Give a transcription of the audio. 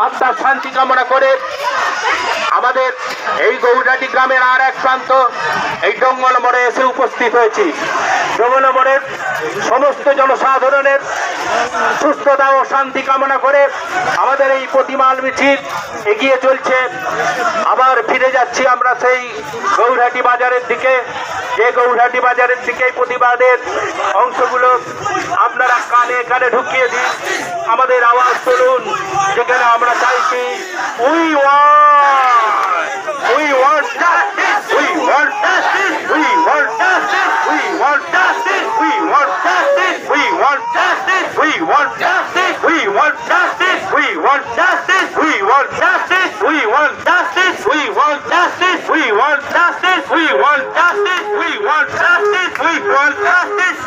আত্মার শান্তি কামনা করে আমাদের এই গৌরহাটি গ্রামের আর এক প্রান্ত এই জঙ্গল মোড়ে এসে উপস্থিত হয়েছি। জঙ্গল মোড়ের সমস্ত জনসাধারণের সুস্থতা ও শান্তি কামনা করে আমাদের এই প্রতিমাল মিছিল এগিয়ে চলছে। আবার ফিরে যাচ্ছি আমরা সেই গৌরহাটি বাজারের দিকে, যে গৌরহাটি বাজারের দিকে প্রতিবাদের অংশগুলো আপনারা কানে কানে ঢুকিয়ে দিন, আমাদের আওয়াজ তুলুন, যেখানে আমরা চাইছি we want justice, we want justice, we want justice, we want justice, we want justice, we want justice, we want justice, we want justice, we want justice, we want justice, we want justice, we want justice, we want justice, we want justice, we want justice, we want justice.